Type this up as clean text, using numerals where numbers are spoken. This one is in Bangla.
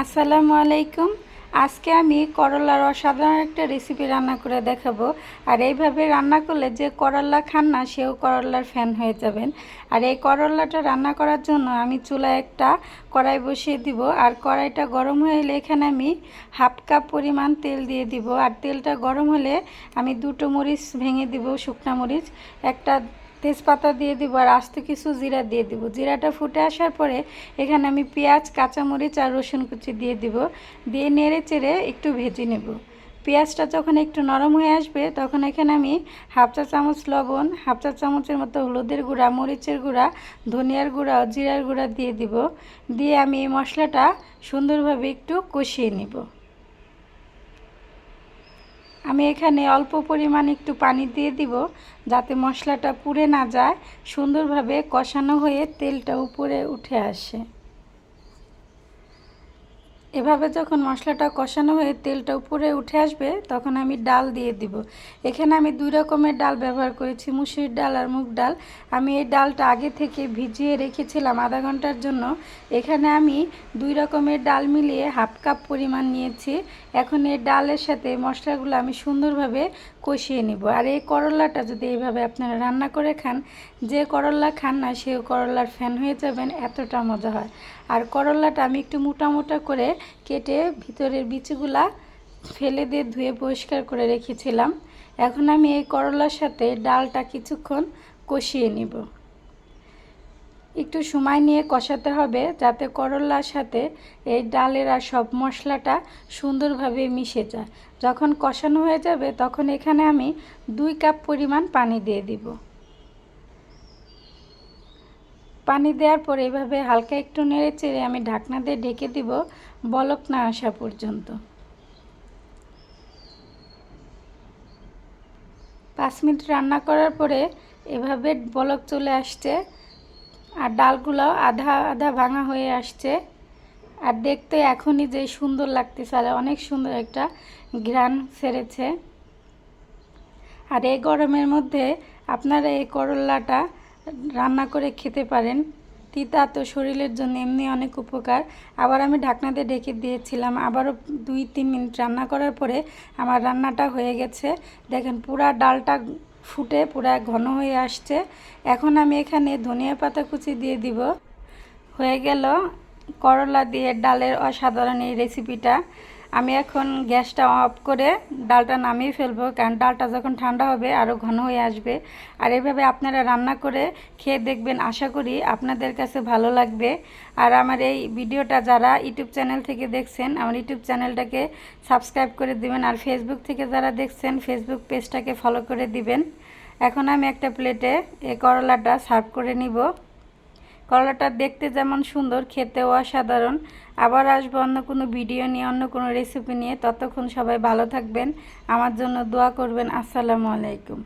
আসসালামু আলাইকুম। আজকে আমি করলার অসাধারণ একটা রেসিপি রান্না করে দেখাবো। আর এইভাবে রান্না করলে যে করলা খান না সেও করলার ফ্যান হয়ে যাবেন। আর এই করলাটা রান্না করার জন্য আমি চুলায় একটা কড়াই বসিয়ে দিব। আর কড়াইটা গরম হয়ে এলে এখানে আমি হাফ কাপ পরিমাণ তেল দিয়ে দিব। আর তেলটা গরম হলে আমি দুটো মরিচ ভেঙে দিব, শুকনা মরিচ, একটা তেজপাতা দিয়ে দিব আর আস্ত কিছু জিরা দিয়ে দিব। জিরাটা ফুটে আসার পরে এখানে আমি পেঁয়াজ, কাঁচামরিচ আর রসুন কুচি দিয়ে দিব। দিয়ে নেড়ে চেড়ে একটু ভেজে নেব। পেঁয়াজটা যখন একটু নরম হয়ে আসবে তখন এখানে আমি হাফ চা চামচ লবণ, হাফ চা চামচের মতো হলুদের গুঁড়া, মরিচের গুঁড়া, ধনিয়ার গুঁড়া ও জিরার গুঁড়া দিয়ে দিব। দিয়ে আমি এই মশলাটা সুন্দরভাবে একটু কষিয়ে নেব। আমি এখানে অল্প পরিমাণ একটু পানি দিয়ে দিব যাতে মশলাটা পুড়ে না যায়, সুন্দরভাবে কষানো হয়ে তেলটা উপরে উঠে আসে। এভাবে যখন মশলাটা কষানো হয়ে তেলটা উপরে উঠে আসবে তখন আমি ডাল দিয়ে দিব। এখানে আমি দুই রকমের ডাল ব্যবহার করেছি, মুসুরির ডাল আর মুগ ডাল। আমি এই ডালটা আগে থেকে ভিজিয়ে রেখেছিলাম আধা ঘন্টার জন্য। এখানে আমি দুই রকমের ডাল মিলিয়ে হাফ কাপ পরিমাণ নিয়েছি। এখন এই ডালের সাথে মশলাগুলো আমি সুন্দরভাবে কষিয়ে নিব। আর এই করলাটা যদি এইভাবে আপনারা রান্না করে খান, যে করলা খান না সেও করলার ফ্যান হয়ে যাবেন, এতটা মজা হয়। আর করলাটা আমি একটু মোটা মোটা করে কেটে ভিতরের বিচিগুলা ফেলে দিয়ে ধুয়ে পরিষ্কার করে রেখেছিলাম। এখন আমি এই করলার সাথে ডালটা কিছুক্ষণ কষিয়ে নিব। একটু সময় নিয়ে কষাতে হবে যাতে করলার সাথে এই ডালের আর সব মশলাটা সুন্দরভাবে মিশে যায়। যখন কষানো হয়ে যাবে তখন এখানে আমি 2 কাপ পরিমাণ পানি দিয়ে দিব। পানি দেওয়ার পরে এইভাবে হালকা একটু নেড়ে চেড়ে আমি ঢাকনা দিয়ে ঢেকে দিব বলক না আসা পর্যন্ত। 5 মিনিট রান্না করার পরে এভাবে বলক চলে আসছে আর ডালগুলো আধা আধা ভাঙা হয়ে আসছে। আর দেখতে এখনই যে সুন্দর লাগতেছে, আর অনেক সুন্দর একটা ঘ্রাণ ছেড়েছে। আর এই গরমের মধ্যে আপনারা এই করলাটা রান্না করে খেতে পারেন। তিতা তো শরীরের জন্য এমনি অনেক উপকার। আবার আমি ঢাকনা দিয়ে ঢেকে দিয়েছিলাম, আবারও 2-3 মিনিট রান্না করার পরে আমার রান্নাটা হয়ে গেছে। দেখেন পুরা ডালটা ফুটে পুরা ঘন হয়ে আসছে। এখন আমি এখানে ধনিয়া পাতা কুচি দিয়ে দিব। হয়ে গেল করলা দিয়ে ডালের অসাধারণ এই রেসিপিটা। আমি এখন গ্যাসটা অফ করে ডালটা নামিয়ে ফেলবো, কারণ ডালটা যখন ঠান্ডা হবে আরও ঘন হয়ে আসবে। আর এভাবে আপনারা রান্না করে খেয়ে দেখবেন, আশা করি আপনাদের কাছে ভালো লাগবে। আর আমার এই ভিডিওটা যারা ইউটিউব চ্যানেল থেকে দেখছেন আমার ইউটিউব চ্যানেলটাকে সাবস্ক্রাইব করে দিবেন। আর ফেসবুক থেকে যারা দেখছেন ফেসবুক পেজটাকে ফলো করে দিবেন। এখন আমি একটা প্লেটে এই করলাটা সার্ভ করে নিব। করলাটা দেখতে যেমন সুন্দর, খেতেও অসাধারণ। আবার আসবো অন্য কোনো ভিডিও নিয়ে, অন্য কোনো রেসিপি নিয়ে। ততক্ষণ সবাই ভালো থাকবেন, আমার জন্য দোয়া করবেন। আসসালামু আলাইকুম।